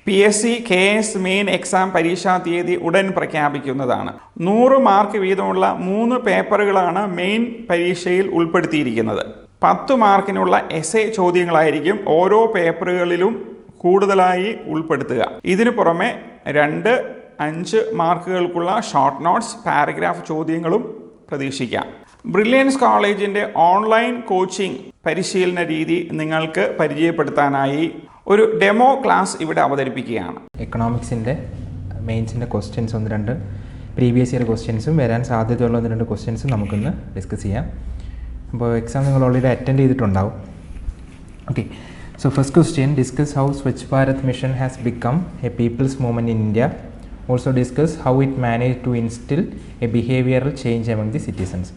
PSC KS main exam പരീക്ഷാ തീയതി ഉടൻ പ്രഖ്യാപിക്കുന്നതാണ്. 100 മാർക്ക് വീതമുള്ള 3 പേപ്പറുകളാണ് മെയിൻ പരീക്ഷയിൽ ഉൾപ്പെടുത്തിയിരിക്കുന്നത്. 10 മാർക്കിനുള്ള എസ്സേ ചോദ്യങ്ങളായിരിക്കും ഓരോ പേപ്പറുകളിലും കൂടുതലായി ഉൾപ്പെടുത്തുക. ഇതിനു പുറമെ 2, 5 മാർക്കുകൾക്കുള്ള ഷോർട്ട് നോട്ട്സ്, പാരഗ്രാഫ് ചോദ്യങ്ങളും പ്രതീക്ഷിക്കാം. ബ്രില്യൻസ് കോളേജിൻ്റെ ഓൺലൈൻ കോച്ചിങ് പരിശീലന രീതി നിങ്ങൾക്ക് പരിചയപ്പെടുത്താനായി ഒരു ഡെമോ ക്ലാസ് ഇവിടെ അവതരിപ്പിക്കുകയാണ്. എക്കണോമിക്സിൻ്റെ മെയിൻസിൻ്റെ ക്വസ്റ്റ്യൻസ് 1-2 പ്രീവിയസ് ഇയർ ക്വസ്റ്റ്യൻസും വരാൻ സാധ്യതയുള്ള 1-2 ക്വസ്റ്റ്യൻസും നമുക്കൊന്ന് ഡിസ്കസ് ചെയ്യാം. അപ്പോൾ എക്സാം നിങ്ങൾ ഓൾറെഡി അറ്റൻഡ് ചെയ്തിട്ടുണ്ടാവും. Okay, so first question, discuss how Swachh Bharat mission has become a people's movement in India. Also discuss how it manage to instil a behavioural change among the citizens.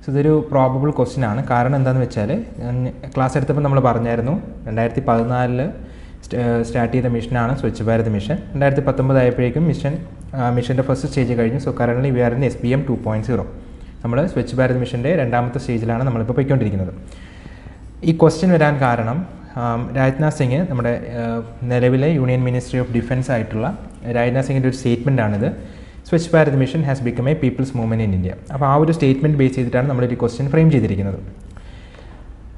So ഇതൊരു probable question ആണ്. കാരണം എന്താണെന്ന് വെച്ചാൽ class എടുത്തപ്പോൾ നമ്മൾ പറഞ്ഞായിരുന്നു 2014 start ചെയ്ത മിഷനാണ് Swachh Bharat mission. 2019 ആയപ്പോഴേക്കും മിഷൻ്റെ ഫസ്റ്റ് സ്റ്റേജ് കഴിഞ്ഞു. So currently we are in SBM 2.0. നമ്മൾ സ്വച്ഛ് ഭാരത് മിഷൻ്റെ 2ാമത്തെ സ്റ്റേജിലാണ് നമ്മളിപ്പോൾ പോയിക്കൊണ്ടിരിക്കുന്നത്. ഈ ക്വസ്റ്റ്യൻ വരാൻ കാരണം രാജ്നാഥ് സിംഗ്, നമ്മുടെ നിലവിലെ യൂണിയൻ മിനിസ്ട്രി ഓഫ് ഡിഫൻസ് ആയിട്ടുള്ള രാജ്നാഥ് സിംഗിൻ്റെ ഒരു സ്റ്റേറ്റ്മെൻറ്റാണിത്. Swachh Bharat mission has become a people's movement in India. അപ്പോൾ ആ ഒരു സ്റ്റേറ്റ്മെൻറ്റ് ബേസ് ചെയ്തിട്ടാണ് നമ്മളൊരു ക്വസ്റ്റ്യൻ ഫ്രെയിം ചെയ്തിരിക്കുന്നത്.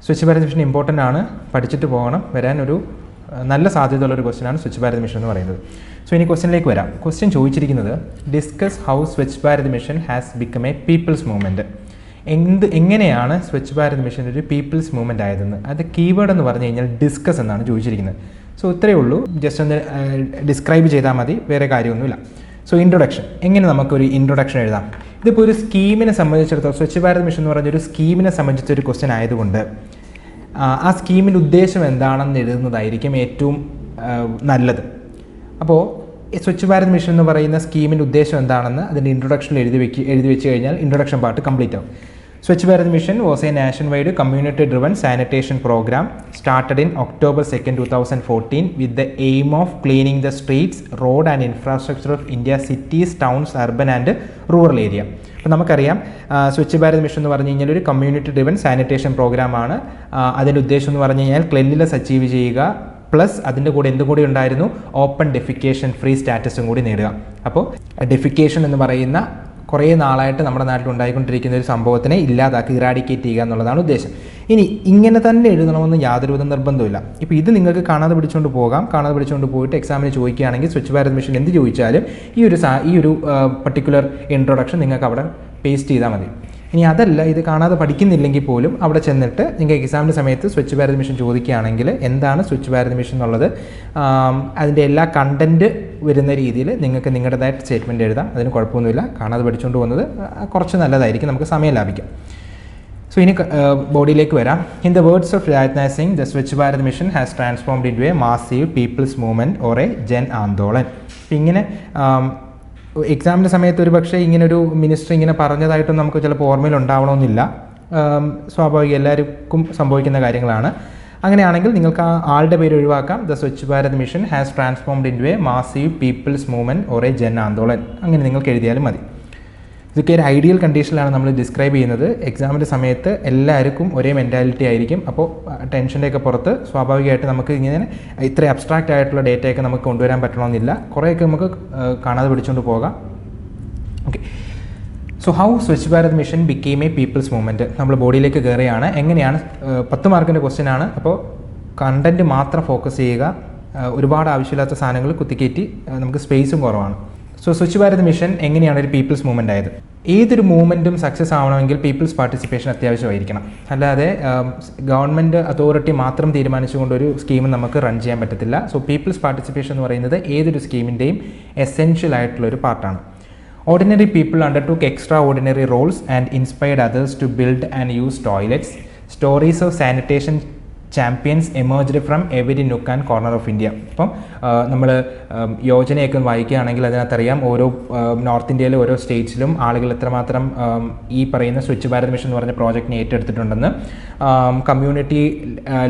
സ്വച്ഛ് ഭാരത് മിഷൻ ഇമ്പോർട്ടൻ്റ് ആണ്, പഠിച്ചിട്ട് പോകണം. വരാൻ ഒരു നല്ല സാധ്യതയുള്ളൊരു ക്വസ്റ്റ്യനാണ് സ്വച്ഛ് ഭാരത് മിഷൻ എന്ന് പറയുന്നത്. സോ ഇനി ക്വസ്റ്റ്യനിലേക്ക് വരാം. ക്വസ്റ്റ്യൻ ചോദിച്ചിരിക്കുന്നത് discuss how Swachh Bharat mission has become a people's movement. എങ്ങനെയാണ് സ്വച്ഛ് ഭാരത് മിഷൻ ഒരു പീപ്പിൾസ് മൂവ്മെൻറ്റ് ആയതെന്ന്. അത് കീവേഡ് എന്ന് പറഞ്ഞു കഴിഞ്ഞാൽ ഡിസ്കസ് എന്നാണ് ചോദിച്ചിരിക്കുന്നത്. സോ ഇത്രയേ ഉള്ളൂ, ജസ്റ്റ് ഒന്ന് ഡിസ്ക്രൈബ് ചെയ്താൽ മതി, വേറെ കാര്യമൊന്നുമില്ല. സോ ഇൻട്രൊഡക്ഷൻ, എങ്ങനെ നമുക്കൊരു ഇൻട്രൊഡക്ഷൻ എഴുതാം. ഇതിപ്പോൾ ഒരു സ്കീമിനെ സംബന്ധിച്ചിടത്തോളം സ്വച്ഛ് ഭാരത് മിഷൻ എന്ന് പറഞ്ഞൊരു സ്കീമിനെ സംബന്ധിച്ചൊരു ക്വസ്റ്റ്യൻ ആയതുകൊണ്ട് ആ സ്കീമിൻ്റെ ഉദ്ദേശം എന്താണെന്ന് എഴുതുന്നതായിരിക്കും ഏറ്റവും നല്ലത്. അപ്പോൾ സ്വച്ഛ് ഭാരത് മിഷൻ എന്ന് പറയുന്ന സ്കീമിൻ്റെ ഉദ്ദേശം എന്താണെന്ന് അതിൻ്റെ ഇൻട്രൊഡക്ഷനിൽ എഴുതി വെച്ച് കഴിഞ്ഞാൽ ഇൻട്രൊഡക്ഷൻ പാർട്ട് കംപ്ലീറ്റ് ആവും. Swachh Bharat mission was a nationwide community driven sanitation programme started in October 2, 2014 with the aim of cleaning the streets, road and infrastructure of India, cities, towns, urban and rural area. അപ്പോൾ നമുക്കറിയാം Swachh Bharat mission എന്ന് പറഞ്ഞു കഴിഞ്ഞാൽ ഒരു community driven sanitation പ്രോഗ്രാമാണ്. അതിൻ്റെ ഉദ്ദേശം എന്ന് പറഞ്ഞു കഴിഞ്ഞാൽ ക്ലെൻലിനെസ് അച്ചീവ് ചെയ്യുക, പ്ലസ് അതിൻ്റെ കൂടെ എന്തും കൂടി ഉണ്ടായിരുന്നു, ഓപ്പൺ ഡെഫിക്കേഷൻ ഫ്രീ സ്റ്റാറ്റസും കൂടി നേടുക. അപ്പോൾ ഡെഫിക്കേഷൻ എന്ന് പറയുന്ന കുറേ നാളായിട്ട് നമ്മുടെ നാട്ടിൽ ഉണ്ടായിക്കൊണ്ടിരിക്കുന്ന ഒരു സംഭവത്തിനെ ഇല്ലാതാക്കി ഇറാഡിക്കേറ്റ് ചെയ്യുക എന്നുള്ളതാണ് ഉദ്ദേശം. ഇനി ഇങ്ങനെ തന്നെ എഴുതണമെന്ന് യാതൊരുവിധ നിർബന്ധമില്ല. ഇപ്പോൾ ഇത് നിങ്ങൾക്ക് കാണാതെ പിടിച്ചുകൊണ്ട് പോകാം. കാണാതെ പിടിച്ചുകൊണ്ട് പോയിട്ട് എക്സാമിന് ചോദിക്കുകയാണെങ്കിൽ സ്വച്ഛ് ഭാരത് മിഷൻ എന്ത് ചോദിച്ചാലും ഈ ഒരു പർട്ടിക്കുലർ ഇൻട്രൊഡക്ഷൻ നിങ്ങൾക്ക് അവിടെ പേസ്റ്റ് ചെയ്താൽ മതി. ഇനി അതല്ല, ഇത് കാണാതെ പഠിക്കുന്നില്ലെങ്കിൽ പോലും അവിടെ ചെന്നിട്ട് നിങ്ങൾക്ക് എക്സാമിൻ്റെ സമയത്ത് സ്വച്ഛ് ഭാരത് മിഷൻ ചോദിക്കുകയാണെങ്കിൽ എന്താണ് സ്വച്ഛ് ഭാരത് മിഷൻ എന്നുള്ളത് അതിൻ്റെ എല്ലാ കണ്ടൻറ്റ് വരുന്ന രീതിയിൽ നിങ്ങൾക്ക് നിങ്ങളുടേതായിട്ട് സ്റ്റേറ്റ്മെൻറ്റ് എഴുതാം. അതിന് കുഴപ്പമൊന്നുമില്ല. കാണാതെ പഠിച്ചുകൊണ്ട് പോകുന്നത് കുറച്ച് നല്ലതായിരിക്കും, നമുക്ക് സമയം ലാഭിക്കാം. സോ ഇനി ബോഡിയിലേക്ക് വരാം. In the words of Rajnath Singh, the Swachh Bharat mission has transformed into a massive people's movement or a Jan Andolan. ഇങ്ങനെ എക്സാമിൻ്റെ സമയത്ത് ഒരു പക്ഷേ ഇങ്ങനൊരു മിനിസ്റ്റർ ഇങ്ങനെ പറഞ്ഞതായിട്ടും നമുക്ക് ചിലപ്പോൾ ഓർമ്മയിൽ ഉണ്ടാവണമെന്നില്ല. സ്വാഭാവികം, എല്ലാവർക്കും സംഭവിക്കുന്ന കാര്യങ്ങളാണ്. അങ്ങനെയാണെങ്കിൽ നിങ്ങൾക്ക് ആ ആളുടെ പേര് ഒഴിവാക്കാം. The Swachh Bharat mission has transformed into a massive people's movement or a Jan Andolan. അങ്ങനെ നിങ്ങൾക്ക് എഴുതിയാലും മതി. ഇതൊക്കെ ഒരു ഐഡിയൽ കണ്ടീഷനിലാണ് നമ്മൾ ഡിസ്ക്രൈബ് ചെയ്യുന്നത്. എക്സാമിൻ്റെ സമയത്ത് എല്ലാവർക്കും ഒരേ മെൻറ്റാലിറ്റി ആയിരിക്കും. അപ്പോൾ ടെൻഷൻ്റെയൊക്കെ പുറത്ത് സ്വാഭാവികമായിട്ട് നമുക്ക് ഇങ്ങനെ ഇത്ര അബ്സ്ട്രാക്റ്റ് ആയിട്ടുള്ള ഡേറ്റയൊക്കെ നമുക്ക് കൊണ്ടുവരാൻ പറ്റണമെന്നില്ല. കുറേയൊക്കെ നമുക്ക് കാണാതെ പിടിച്ചുകൊണ്ട് പോകാം. Okay, so how Swachh Bharat mission became a people's movement. നമ്മൾ ബോഡിയിലേക്ക് കയറുകയാണ്. എങ്ങനെയാണ്, 10 മാർക്കിൻ്റെ ക്വസ്റ്റ്യൻ ആണ്. അപ്പോൾ കണ്ടൻറ്റ് മാത്രം ഫോക്കസ് ചെയ്യുക. ഒരുപാട് ആവശ്യമില്ലാത്ത സാധനങ്ങൾ കുത്തിക്കയറ്റി നമുക്ക് സ്പേസും കുറവാണ്. സോ സ്വച്ഛ് ഭാരത് മിഷൻ എങ്ങനെയാണ് ഒരു പീപ്പിൾസ് മൂവ്മെൻ്റ് ആയത്? ഏതൊരു മൂവ്മെൻറ്റും സക്സസ് ആവണമെങ്കിൽ പീപ്പിൾസ് പാർട്ടിസിപ്പേഷൻ അത്യാവശ്യമായിരിക്കണം. അല്ലാതെ ഗവൺമെൻറ് അതോറിറ്റി മാത്രം തീരുമാനിച്ചുകൊണ്ട് ഒരു സ്കീം നമുക്ക് റൺ ചെയ്യാൻ പറ്റത്തില്ല. സോ പീപ്പിൾസ് പാർട്ടിസിപ്പേഷൻ എന്ന് പറയുന്നത് ഏതൊരു സ്കീമിൻ്റെയും എസെൻഷ്യൽ ആയിട്ടുള്ളൊരു പാർട്ടാണ്. Ordinary people undertook extraordinary roles and inspired others to build and use toilets. Stories of sanitation champions emerged from every nook and corner of India. അപ്പം നമ്മൾ യോജനയൊക്കെ വായിക്കുകയാണെങ്കിൽ അതിനകത്തറിയാം ഓരോ നോർത്ത് ഇന്ത്യയിലെ ഓരോ സ്റ്റേറ്റ്സിലും ആളുകൾ എത്രമാത്രം ഈ പറയുന്ന സ്വച്ഛ് ഭാരത് മിഷൻ എന്ന് പറഞ്ഞ പ്രോജക്റ്റിനെ ഏറ്റെടുത്തിട്ടുണ്ടെന്ന്. കമ്മ്യൂണിറ്റി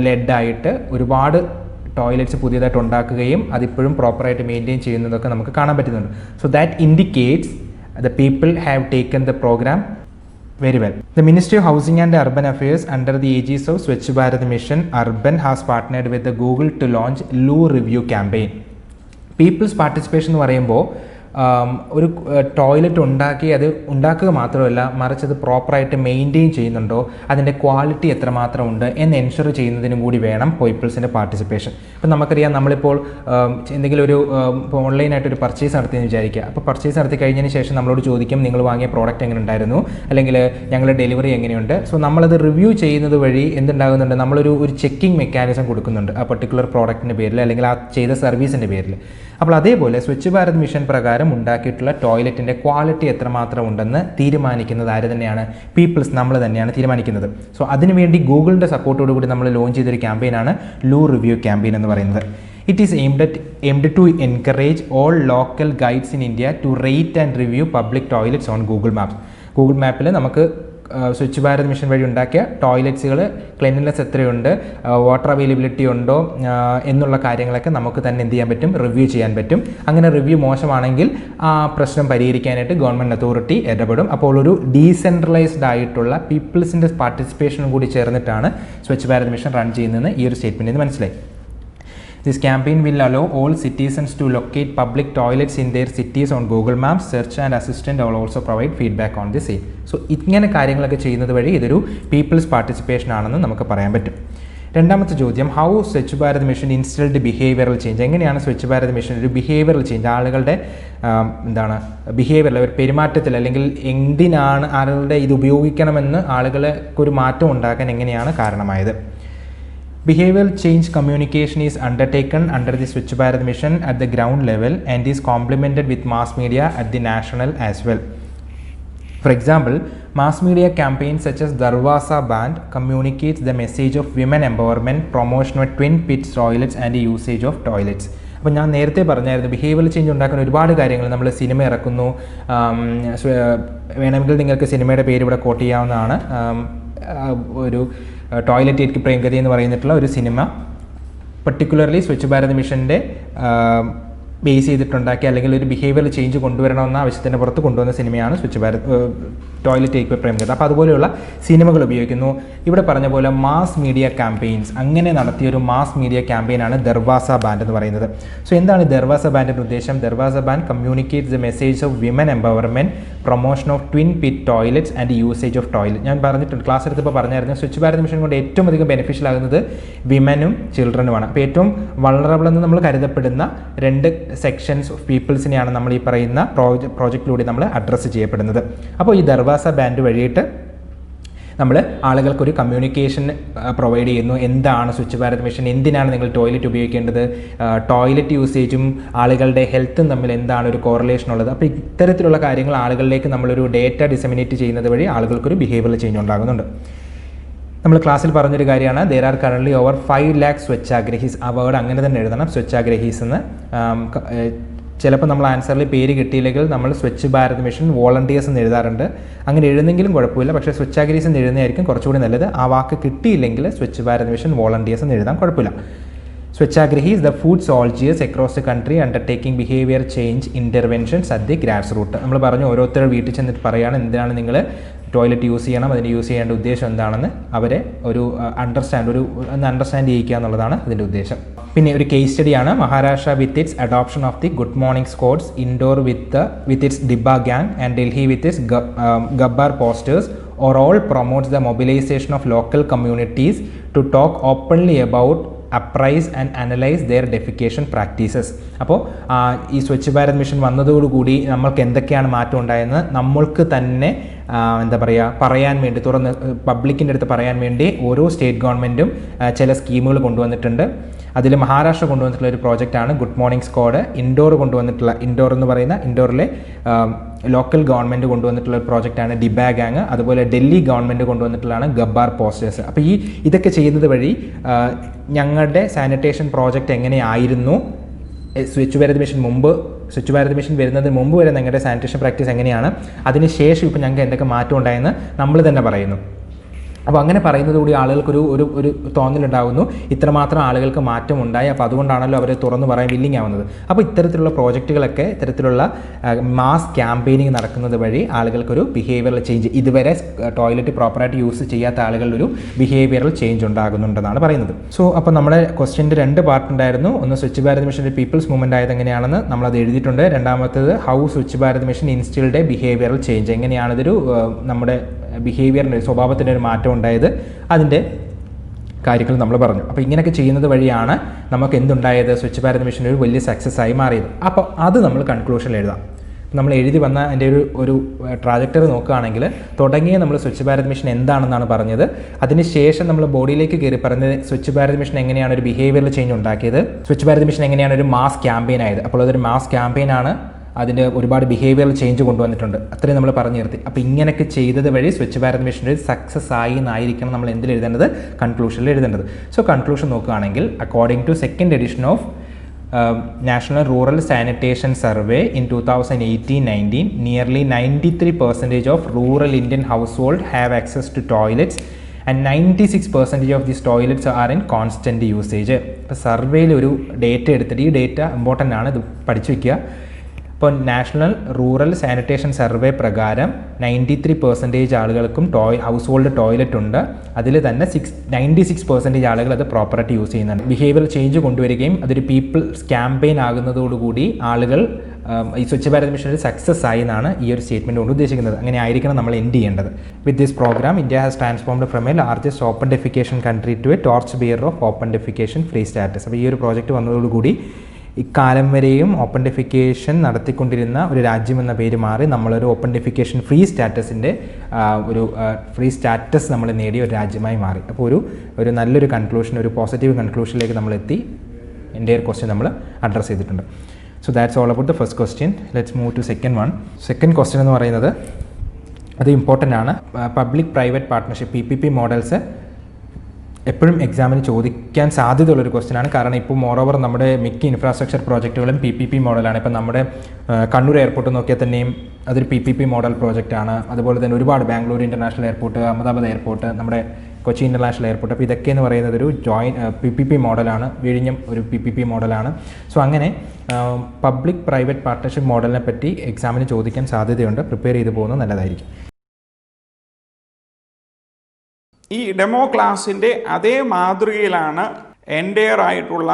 ലെഡായിട്ട് ഒരുപാട് ടോയ്ലറ്റ്സ് പുതിയതായിട്ട് ഉണ്ടാക്കുകയും അതിപ്പോഴും പ്രോപ്പറായിട്ട് മെയിൻറ്റെയിൻ ചെയ്യുന്നതൊക്കെ നമുക്ക് കാണാൻ പറ്റുന്നുണ്ട്. So that indicates the people have taken the program very well. The Ministry of Housing and Urban Affairs under the aegis of Swachh Bharat Mission Urban has partnered with the Google to launch Loo Review campaign. People's participation എന്ന് പറയുമ്പോൾ ഒരു toilet ഉണ്ടാക്കുക മാത്രമല്ല, മറിച്ച് അത് പ്രോപ്പറായിട്ട് maintain ചെയ്യുന്നുണ്ടോ, അതിൻ്റെ ക്വാളിറ്റി എത്രമാത്രം ഉണ്ട് എന്ന് എൻഷുർ ചെയ്യുന്നതിനും കൂടി വേണം പീപ്പിൾസിൻ്റെ പാർട്ടിസിപ്പേഷൻ. ഇപ്പം നമുക്കറിയാം, നമ്മളിപ്പോൾ എന്തെങ്കിലും ഒരു ഓൺലൈനായിട്ടൊരു പർച്ചേസ് നടത്തിയെന്ന് വിചാരിക്കുക. അപ്പോൾ പർച്ചേസ് നടത്തി കഴിഞ്ഞതിന് ശേഷം നമ്മളോട് ചോദിക്കും, നിങ്ങൾ വാങ്ങിയ പ്രോഡക്റ്റ് എങ്ങനെ ഉണ്ടായിരുന്നു, അല്ലെങ്കിൽ ഞങ്ങളുടെ ഡെലിവറി എങ്ങനെയുണ്ട്. സോ നമ്മളത് റിവ്യൂ ചെയ്യുന്നത് വഴി എന്തുണ്ടാകുന്നുണ്ട്, നമ്മളൊരു ചെക്കിംഗ് മെക്കാനിസം കൊടുക്കുന്നുണ്ട് ആ പർട്ടിക്കുലർ പ്രോഡക്റ്റിൻ്റെ പേരിൽ, അല്ലെങ്കിൽ ആ ചെയ്ത സർവീസിൻ്റെ പേരിൽ. അപ്പോൾ അതേപോലെ സ്വച്ഛ് ഭാരത് മിഷൻ പ്രകാരം ഉണ്ടാക്കിയിട്ടുള്ള ടോയ്ലറ്റിൻ്റെ ക്വാളിറ്റി എത്രമാത്രം ഉണ്ടെന്ന് തീരുമാനിക്കുന്നത് ആര് തന്നെയാണ്? പീപ്പിൾസ്, നമ്മൾ തന്നെയാണ് തീരുമാനിക്കുന്നത്. സോ അതിനുവേണ്ടി ഗൂഗിളിൻ്റെ സപ്പോർട്ടോടുകൂടി നമ്മൾ ലോഞ്ച് ചെയ്തൊരു ക്യാമ്പയിനാണ് ലൂ റിവ്യൂ ക്യാമ്പയിൻ എന്ന് പറയുന്നത്. It is aimed to encourage all local guides in India to rate and review public toilets on Google Maps. Google മാപ്പിൽ നമുക്ക് സ്വച്ഛ് ഭാരത് മിഷൻ വഴി ഉണ്ടാക്കിയ ടോയ്ലറ്റ്സുകൾ ക്ലീൻലിനെസ് എത്രയുണ്ട്, വാട്ടർ അവൈലബിലിറ്റി ഉണ്ടോ എന്നുള്ള കാര്യങ്ങളൊക്കെ നമുക്ക് തന്നെ എന്ത് ചെയ്യാൻ പറ്റും, റിവ്യൂ ചെയ്യാൻ പറ്റും. അങ്ങനെ റിവ്യൂ മോശമാണെങ്കിൽ ആ പ്രശ്നം പരിഹരിക്കാനായിട്ട് ഗവൺമെൻറ് അതോറിറ്റി ഇടപെടും. അപ്പോൾ ഒരു ഡീസെൻട്രലൈസ്ഡ് ആയിട്ടുള്ള പീപ്പിൾസിൻ്റെ പാർട്ടിസിപ്പേഷനും കൂടി ചേർന്നിട്ടാണ് സ്വച്ഛ് ഭാരത് മിഷൻ റൺ ചെയ്യുന്നതെന്ന് ഈ ഒരു സ്റ്റേറ്റ്മെൻറ്റിൽ നിന്ന് മനസ്സിലായി. This campaign will allow all citizens to locate public toilets in their cities on Google Maps. Search and assistant will also provide feedback on the same. So ഇങ്ങനെ കാര്യങ്ങളൊക്കെ ചെയ്യുന്നത് വഴി ഇതൊരു പീപ്പിൾസ് പാർട്ടിസിപ്പേഷൻ ആണെന്ന് നമുക്ക് പറയാൻ പറ്റും. രണ്ടാമത്തെ ചോദ്യം, how Swachh Bharat mission instilled behavioural change. എങ്ങനെയാണ് സ്വച്ഛ് ഭാരത് മിഷൻ ഒരു ബിഹേവിയറൽ ചേഞ്ച്, ആളുകളുടെ ബിഹേവിയറിൽ, ഒരു പെരുമാറ്റത്തിൽ, അല്ലെങ്കിൽ എന്തിനാണ് ആളുകളുടെ ഇത് ഉപയോഗിക്കണമെന്ന് ആളുകൾക്ക് ഒരു മാറ്റം ഉണ്ടാക്കാൻ എങ്ങനെയാണ് കാരണമായത്? Behavioral change communication is undertaken under the Swachh Bharat Mission at the ground level and is complemented with mass media at the national as well. For example, mass media campaigns such as Darwaza Band communicates the message of women empowerment, promotion of twin pit toilets and the usage of toilets. അപ്പോൾ ഞാൻ നേരത്തെ പറഞ്ഞായിരുന്നു, behavioural change ഉണ്ടാക്കുന്ന ഒരുപാട് കാര്യങ്ങൾ നമ്മൾ cinema ഇറക്കുന്നു. വേണമെങ്കിൽ നിങ്ങൾക്ക് സിനിമയുടെ പേര് ഇവിടെ കോട്ട് ചെയ്യാവുന്നതാണ്. ഒരു ടോയ്ലറ്റ് ഏക്ക് പ്രേംഗതി എന്ന് പറയുന്നിട്ടുള്ള ഒരു സിനിമ പർട്ടിക്കുലർലി സ്വച്ഛ് ഭാരത് മിഷൻ്റെ ബേസ് ചെയ്തിട്ടുണ്ടാക്കിയ, അല്ലെങ്കിൽ ഒരു ബിഹേവിയറൽ ചേഞ്ച് കൊണ്ടുവരണമെന്ന ആവശ്യത്തിൻ്റെ പുറത്ത് കൊണ്ടുവന്ന സിനിമയാണ് സ്വച്ഛ് ഭാരത് ടോയ്ലറ്റ് ഏക്ക് പ്രേംഗതി. അപ്പോൾ അതുപോലെയുള്ള സിനിമകൾ ഉപയോഗിക്കുന്നു. ഇവിടെ പറഞ്ഞ പോലെ മാസ് മീഡിയ ക്യാമ്പയിൻസ്, അങ്ങനെ നടത്തിയൊരു മാസ് മീഡിയ ക്യാമ്പയിനാണ് ദർവാസ ബാൻഡ് എന്ന് പറയുന്നത്. സോ എന്താണ് ദർവാസ ബാൻഡിൻ്റെ ഉദ്ദേശം? Darwaza Band communicates the message of women empowerment, promotion of twin pit toilets and usage of toilet. ഞാൻ പറഞ്ഞിട്ടുണ്ട്, ക്ലാസ് എടുത്തപ്പോൾ പറഞ്ഞായിരുന്നു, സ്വച്ഛ് ഭാരത് മിഷൻ കൊണ്ട് ഏറ്റവും അധികം ബെനിഫിഷ്യൽ ആകുന്നത് വിമനും ചിൽഡ്രനുമാണ്. അപ്പോൾ ഏറ്റവും വൾണറബിൾ എന്ന് നമ്മൾ കരുതപ്പെടുന്ന രണ്ട് സെക്ഷൻസ് ഓഫ് പീപ്പിൾസിനെയാണ് നമ്മൾ ഈ പറയുന്ന പ്രോജക്റ്റിലൂടെ നമ്മൾ അഡ്രസ്സ് ചെയ്യപ്പെടുന്നത്. അപ്പോൾ ഈ ദർവാസ ബാൻഡ് വഴിയിട്ട് നമ്മൾ ആളുകൾക്കൊരു കമ്മ്യൂണിക്കേഷൻ പ്രൊവൈഡ് ചെയ്യുന്നു. എന്താണ് സ്വച്ഛ് ഭാരത് മിഷൻ, എന്തിനാണ് നിങ്ങൾ ടോയ്ലറ്റ് ഉപയോഗിക്കേണ്ടത്, ടോയ്ലറ്റ് യൂസേജും ആളുകളുടെ ഹെൽത്തും തമ്മിൽ എന്താണ് ഒരു കോറിലേഷൻ ഉള്ളത്. അപ്പോൾ ഇത്തരത്തിലുള്ള കാര്യങ്ങൾ ആളുകളിലേക്ക് നമ്മളൊരു ഡേറ്റ ഡിസമിനേറ്റ് ചെയ്യുന്നത് വഴി ആളുകൾക്കൊരു ബിഹേവിയറൽ ചേഞ്ച് ഉണ്ടാകുന്നുണ്ട്. നമ്മൾ ക്ലാസ്സിൽ പറഞ്ഞൊരു കാര്യമാണ്, there are currently over 5 lakh സ്വച്ഛാഗ്രഹീസ്. ആ വേർഡ് അങ്ങനെ തന്നെ എഴുതണം, സ്വച്ഛാഗ്രഹീസ് എന്ന്. ചിലപ്പോൾ നമ്മൾ ആൻസറിൽ പേര് കിട്ടിയില്ലെങ്കിൽ നമ്മൾ സ്വച്ഛ് ഭാരത് മിഷൻ വോളണ്ടിയേഴ്സ് എന്ന് എഴുതാറുണ്ട്. അങ്ങനെ എഴുതെങ്കിലും കുഴപ്പമില്ല, പക്ഷേ സ്വച്ഛാഗ്രഹീസ് എന്ന് എഴുതുന്നതായിരിക്കും കുറച്ചുകൂടി നല്ലത്. ആ വാക്ക് കിട്ടിയില്ലെങ്കിൽ സ്വച്ഛ് ഭാരത് മിഷൻ വോളണ്ടിയേഴ്സ് എന്ന് എഴുതാൻ കുഴപ്പമില്ല. Swachhagrahis the foot soldiers across the country undertaking behaviour change interventions at the grass root. നമ്മൾ പറഞ്ഞു, ഓരോരുത്തരുടെ വീട്ടിൽ ചെന്നിട്ട് പറയുകയാണ് എന്തിനാണ് നിങ്ങൾ ടോയ്ലറ്റ് യൂസ് ചെയ്യണം, അതിന് യൂസ് ചെയ്യേണ്ട ഉദ്ദേശം എന്താണെന്ന് അവരെ ഒരു അണ്ടർസ്റ്റാൻഡ് ചെയ്യിക്കുക എന്നുള്ളതാണ് അതിൻ്റെ ഉദ്ദേശം. പിന്നെ ഒരു കേസ് സ്റ്റഡിയാണ് Maharashtra with its adoption of the good morning squads, Indore with its Dibba gang and Delhi with its Gabbar posters or all promotes the mobilization of local communities to talk openly about appraise and analyse their defecation practices. അപ്പോൾ ഈ Swachh Bharat mission വന്നതോടുകൂടി നമ്മൾക്ക് എന്തൊക്കെയാണ് മാറ്റം ഉണ്ടായെന്ന് നമ്മൾക്ക് തന്നെ പറയാൻ വേണ്ടി, തുറന്ന് പബ്ലിക്കിൻ്റെ അടുത്ത് പറയാൻ വേണ്ടി ഓരോ സ്റ്റേറ്റ് ഗവൺമെൻറ്റും ചില സ്കീമുകൾ കൊണ്ടുവന്നിട്ടുണ്ട്. അതിൽ മഹാരാഷ്ട്ര കൊണ്ടുവന്നിട്ടുള്ള ഒരു പ്രോജക്റ്റാണ് ഗുഡ് മോർണിംഗ് സ്ക്വാഡ്. ഇൻഡോർ എന്ന് പറയുന്ന ഇൻഡോറിലെ ലോക്കൽ ഗവൺമെൻറ് കൊണ്ടുവന്നിട്ടുള്ള ഒരു പ്രോജക്റ്റാണ് ഡിബ ഗ്യാങ്. അതുപോലെ ഡൽഹി ഗവൺമെൻറ് കൊണ്ടുവന്നിട്ടുള്ളതാണ് ഗബ്ബാർ പോസ്റ്റേഴ്സ്. അപ്പോൾ ഇതൊക്കെ ചെയ്യുന്നത് വഴി ഞങ്ങളുടെ സാനിറ്റേഷൻ പ്രോജക്റ്റ് എങ്ങനെയായിരുന്നു, സ്വച്ഛ് ഭാരത് മിഷൻ വരുന്നതിന് മുമ്പ് വരെ ഞങ്ങളുടെ സാനിറ്റേഷൻ പ്രാക്ടീസ് എങ്ങനെയാണ്, അതിന് ശേഷം ഇപ്പോൾ ഞങ്ങൾക്ക് എന്തൊക്കെ മാറ്റം ഉണ്ടായെന്ന് നമ്മൾ തന്നെ പറയുന്നു. അപ്പോൾ അങ്ങനെ പറയുന്നത് കൂടി ആളുകൾക്കൊരു ഒരു തോന്നലുണ്ടാകുന്നു, ഇത്രമാത്രം ആളുകൾക്ക് മാറ്റം ഉണ്ടായി, അപ്പോൾ അതുകൊണ്ടാണല്ലോ അവർ തുറന്നു പറയാൻ വില്ലിങ് ആവുന്നത്. അപ്പോൾ ഇത്തരത്തിലുള്ള പ്രോജക്റ്റുകളൊക്കെ, ഇത്തരത്തിലുള്ള മാസ് ക്യാമ്പയിനിങ് നടക്കുന്നത് വഴി ആളുകൾക്കൊരു ബിഹേവിയറൽ ചേഞ്ച്, ഇതുവരെ ടോയ്ലറ്റ് പ്രോപ്പറായിട്ട് യൂസ് ചെയ്യാത്ത ആളുകളുടെ ഒരു ബിഹേവിയറൽ ചേഞ്ച് ഉണ്ടാകുന്നുണ്ടെന്നാണ് പറയുന്നത്. സോ അപ്പോൾ നമ്മുടെ ക്വസ്റ്റ്യൻ്റെ 2 പാർട്ട് ഉണ്ടായിരുന്നു. ഒന്ന് സ്വച്ഛ് ഭാരത് മിഷൻ്റെ പീപ്പിൾസ് മൂവ്മെൻറ്റ് ആയത് എങ്ങനെയാണെന്ന് നമ്മളത് എഴുതിയിട്ടുണ്ട്. രണ്ടാമത്തേത് how Swachh Bharat mission instilled behavioural change, എങ്ങനെയാണ് ഇതൊരു നമ്മുടെ ബിഹേവിയറിൻ്റെ സ്വഭാവത്തിൻ്റെ ഒരു മാറ്റം ഉണ്ടായത്, അതിൻ്റെ കാര്യങ്ങൾ നമ്മൾ പറഞ്ഞു. അപ്പോൾ ഇങ്ങനെയൊക്കെ ചെയ്യുന്നത് വഴിയാണ് നമുക്ക് എന്തുണ്ടായത്, സ്വച്ഛ് ഭാരത് മിഷൻ ഒരു വലിയ സക്സസ് ആയി മാറിയത്. അപ്പോൾ അത് നമ്മൾ കൺക്ലൂഷനിൽ എഴുതാം. നമ്മൾ എഴുതി വന്ന എൻ്റെ ഒരു ട്രാജക്ടറി നോക്കുകയാണെങ്കിൽ, തുടങ്ങിയ നമ്മൾ സ്വച്ഛ് ഭാരത് മിഷൻ എന്താണെന്നാണ് പറഞ്ഞത്, അതിനുശേഷം നമ്മൾ ബോഡിയിലേക്ക് കയറി പറഞ്ഞത് സ്വച്ഛ് ഭാരത് മിഷൻ എങ്ങനെയാണ് ഒരു ബിഹേവിയറൽ ചേഞ്ച് ഉണ്ടാക്കിയത്, സ്വച്ഛ് ഭാരത് മിഷൻ എങ്ങനെയാണ് ഒരു മാസ് ക്യാമ്പയിൻ ആയത്. അപ്പോൾ അതൊരു മാസ് ക്യാമ്പയിനാണ്, അതിൻ്റെ ഒരുപാട് ബിഹേവിയറൽ ചേഞ്ച് കൊണ്ടുവന്നിട്ടുണ്ട്, അത്രയും നമ്മൾ പറഞ്ഞു നിർത്തി. അപ്പോൾ ഇങ്ങനെയൊക്കെ ചെയ്തത് വഴി സ്വച്ഛ് ഭാരത് മിഷൻ ഒരു സക്സസ് ആയി എന്നായിരിക്കണം നമ്മൾ എന്തിൽ എഴുതേണ്ടത്, കൺക്ലൂഷനിൽ എഴുതേണ്ടത്. സോ കൺക്ലൂഷൻ നോക്കുകയാണെങ്കിൽ, according to second edition of National Rural Sanitation Survey in 2018-19, nearly 93% of rural Indian households have access to toilets and 96% of these toilets are in constant usage. ഇപ്പോൾ സർവേയിൽ ഒരു ഡേറ്റ എടുത്തിട്ട്, ഈ ഡേറ്റ ഇമ്പോർട്ടൻ്റ് ആണ്, ഇത് പഠിച്ചു വയ്ക്കുക. ഇപ്പോൾ നാഷണൽ റൂറൽ സാനിറ്റേഷൻ സർവേ പ്രകാരം 93% ആളുകൾക്കും ഹൗസ് ഹോൾഡ് ടോയ്ലറ്റ് ഉണ്ട്. അതിൽ തന്നെ 96% ആളുകൾ അത് പ്രോപ്പറായിട്ട് യൂസ് ചെയ്യുന്നുണ്ട്. ബിഹേവിയർ ചേഞ്ച് കൊണ്ടുവരികയും അതൊരു പീപ്പിൾസ് ക്യാമ്പയിൻ ആകുന്നതോടുകൂടി ആളുകൾ ഈ സ്വച്ഛ് ഭാരത് മിഷൻ ഒരു സക്സസ് ആയി എന്നാണ് ഈ ഒരു സ്റ്റേറ്റ്മെൻറ്റ് കൊണ്ട് ഉദ്ദേശിക്കുന്നത്. അങ്ങനെ ആയിരിക്കണം നമ്മൾ എൻഡ് ചെയ്യേണ്ടത്. With this programme, India has transformed from a largest open defecation country to a torch bearer of open defecation free status. അപ്പോൾ ഈ ഒരു പ്രോജക്റ്റ് വന്നതോടുകൂടി ഇക്കാലം വരെയും ഓപ്പൺ ഡെഫിക്കേഷൻ നടത്തിക്കൊണ്ടിരുന്ന ഒരു രാജ്യം എന്ന പേര് മാറി നമ്മളൊരു ഓപ്പൺ ഡെഫിക്കേഷൻ ഫ്രീ സ്റ്റാറ്റസിൻ്റെ ഒരു ഫ്രീ സ്റ്റാറ്റസ് നമ്മൾ നേടിയ ഒരു രാജ്യമായി മാറി. അപ്പോൾ ഒരു നല്ലൊരു കൺക്ലൂഷൻ, ഒരു പോസിറ്റീവ് കൺക്ലൂഷനിലേക്ക് നമ്മളെത്തി. എൻ്റെ ഒരു ക്വസ്റ്റ്യൻ നമ്മൾ അഡ്രസ്സ് ചെയ്തിട്ടുണ്ട്. So that's all about the first question. Let's move to second one. Second question എന്ന് പറയുന്നത് അത് ഇമ്പോർട്ടൻ്റ് ആണ്. Public private partnership PPP models എപ്പോഴും എക്സാമിന് ചോദിക്കാൻ സാധ്യതയുള്ളൊരു ക്വസ്റ്റ്യനാണ്. കാരണം ഇപ്പോൾ മോറോവർ നമ്മുടെ മിക്ക ഇൻഫ്രാസ്ട്രക്ചർ പ്രോജക്റ്റുകളും PPP മോഡലാണ്. ഇപ്പം നമ്മുടെ കണ്ണൂർ എയർപോർട്ട് നോക്കിയാൽ തന്നെയും അതൊരു PPP മോഡൽ പ്രോജക്റ്റാണ്. അതുപോലെ തന്നെ ഒരുപാട് Bangalore international airport, Ahmedabad airport, നമ്മുടെ കൊച്ചി ഇൻ്റർനാഷണൽ എയർപോർട്ട്, അപ്പോൾ ഇതൊക്കെ എന്ന് പറയുന്നത് ഒരു PPP മോഡലാണ്. വിഴിഞ്ഞം ഒരു PPP മോഡലാണ്. സോ അങ്ങനെ പബ്ലിക് പ്രൈവറ്റ് പാർട്ട്ണർഷിപ്പ് മോഡലിനെ പറ്റി എക്സാമിന് ചോദിക്കാൻ സാധ്യതയുണ്ട്. പ്രിപ്പയർ ചെയ്ത് പോകുന്നത് നല്ലതായിരിക്കും. ഈ ഡെമോ ക്ലാസ്സിൻ്റെ അതേ മാതൃകയിലാണ് എൻഡെയർ ആയിട്ടുള്ള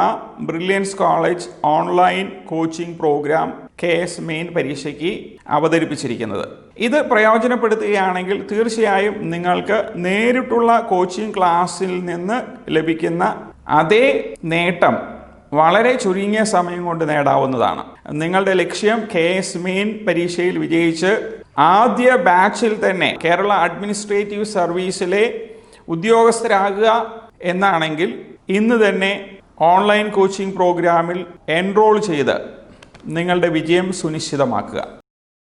brilliance college online coaching programme KS main പരീക്ഷയ്ക്ക് അവതരിപ്പിച്ചിരിക്കുന്നത്. ഇത് പ്രയോജനപ്പെടുത്തുകയാണെങ്കിൽ തീർച്ചയായും നിങ്ങൾക്ക് നേരിട്ടുള്ള കോച്ചിങ് ക്ലാസ്സിൽ നിന്ന് ലഭിക്കുന്ന അതേ നേട്ടം വളരെ ചുരുങ്ങിയ സമയം കൊണ്ട് നേടാവുന്നതാണ്. നിങ്ങളുടെ ലക്ഷ്യം KS മെയിൻ പരീക്ഷയിൽ വിജയിച്ച് ആദ്യ ബാച്ചിൽ തന്നെ കേരള അഡ്മിനിസ്ട്രേറ്റീവ് സർവീസിലെ ഉദ്യോഗസ്ഥരാകുക എന്നാണെങ്കിൽ ഇന്ന് തന്നെ ഓൺലൈൻ കോച്ചിങ് പ്രോഗ്രാമിൽ എൻറോൾ ചെയ്ത് നിങ്ങളുടെ വിജയം സുനിശ്ചിതമാക്കുക.